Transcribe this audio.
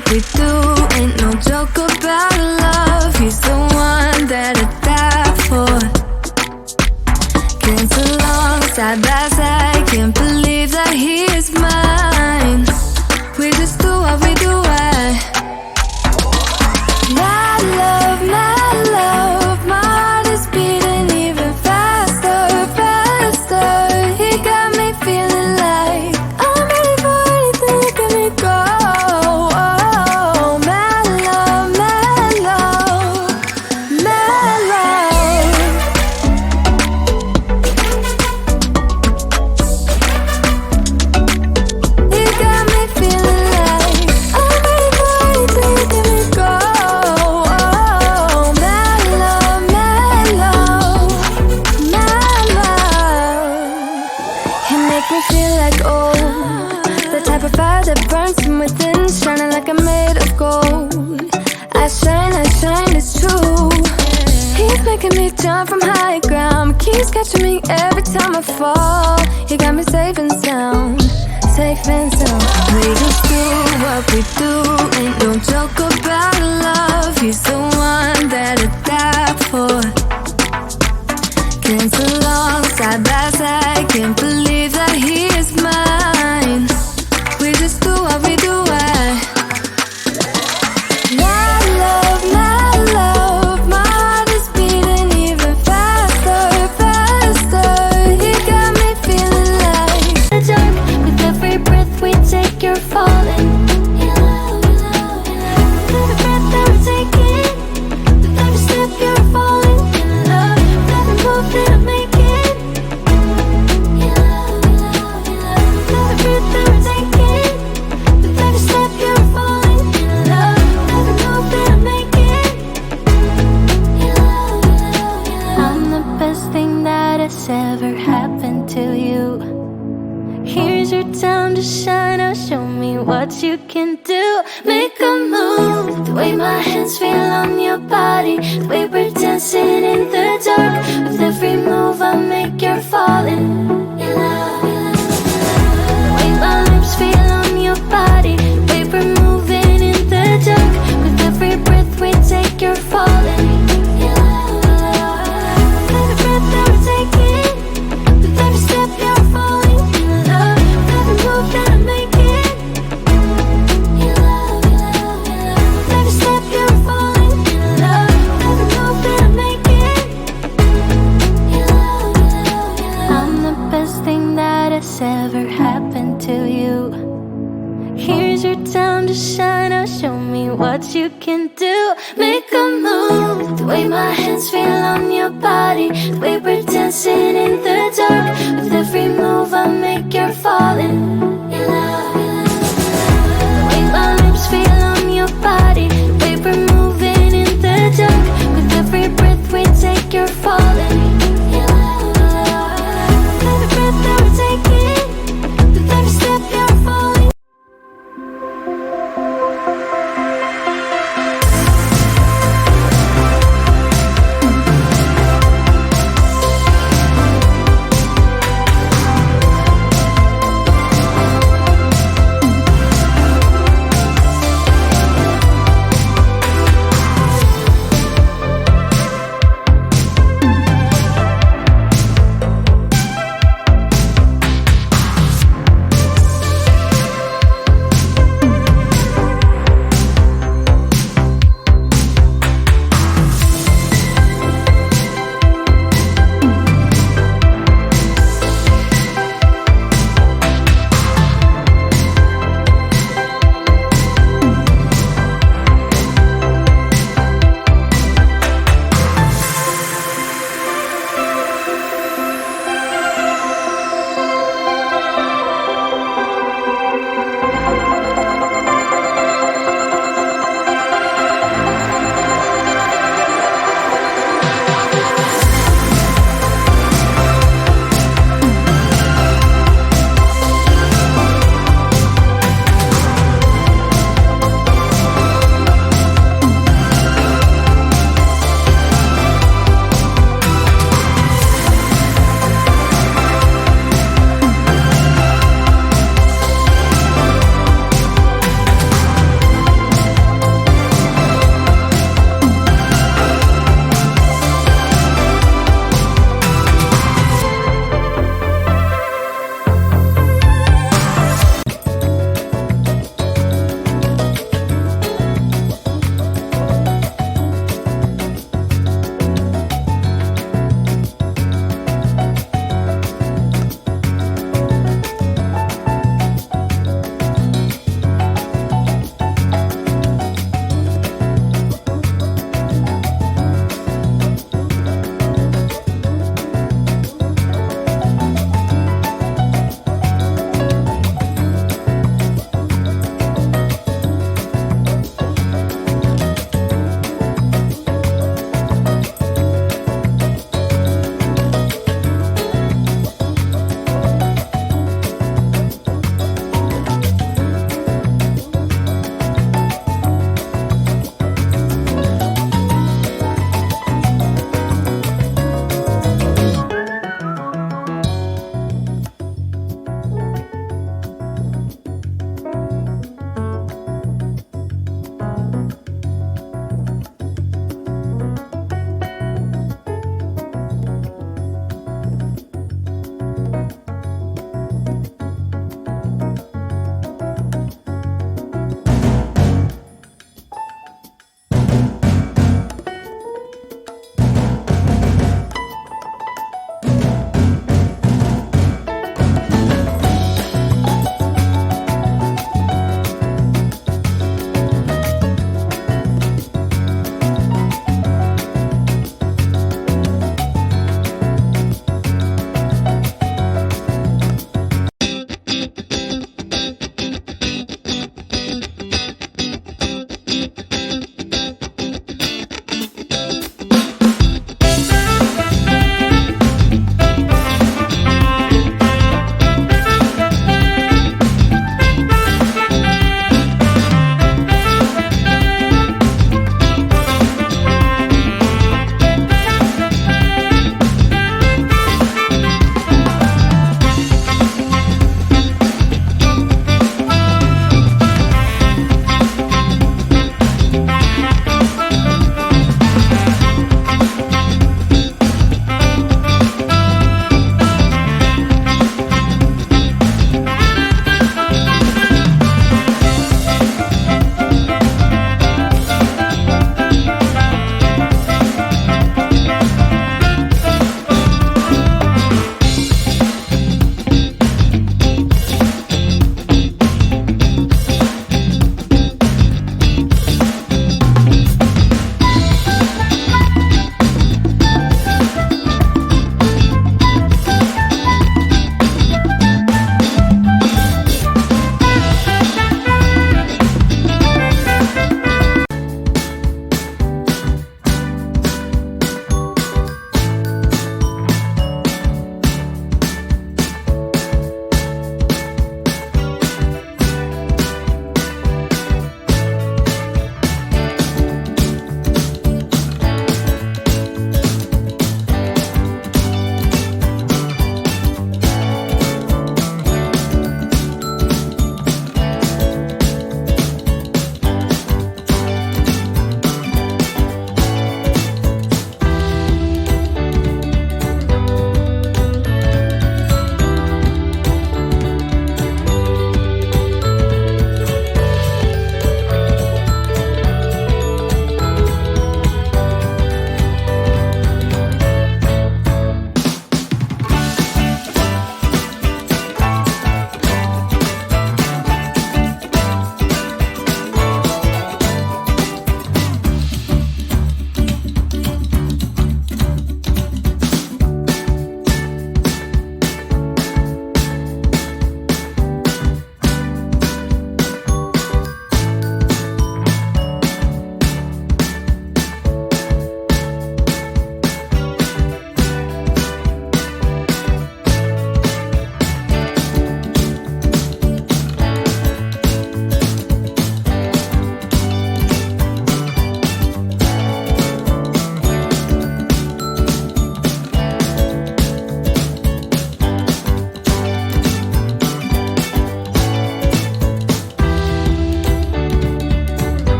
what we do ain't no joke about love. He's the one that I die for. Can't along side by side, can't believe that he is mine. We just do what we do right. My love, my heart is beating even faster, faster. He got me feeling like I'm ready for anything, look at me go. Oh, my love, my love, my love. He got me feeling like I'm ready for anything, look at me go. Oh, my love, my love, my love. He make me feel like the type of fire that burns from within, shining like I'm made of gold. I shine, it's true. He's making me jump from high ground, keeps catching me every time I fall. He got me safe and sound, safe and sound. We just do what we do, ain't no joke about love. He's the one that I die for. Can't along side by side, can't believe that he is mine. We just do what we do right. My love, my heart is beating even faster, faster. He got me feeling like the dark. With every breath we take, you're falling. With every breath that we're taking, with every step you're falling in love. With every move that I'm making, with every breath that we're taking, with every step you're falling in love. With every move that I'm making, I'm the best thing that has ever happened to you. Here's your time to shine, now show me what you can do. Make a move, the way my hands feel on your body, the way we're dancing in the dark. With every move I make, you're falling in love. The way my lips feel on your body, the way we're moving in the dark. With every breath we take, you're falling in love. With every breath that we're taking, with every step you're falling in love. With every move that I'm making, with every step you're falling in love. With every move that I'm making, I'm the best thing that has ever happened to you. Here's your time to shine, now show me what you can do. Make a move, the way my hands feel on your body, the way we're dancing in the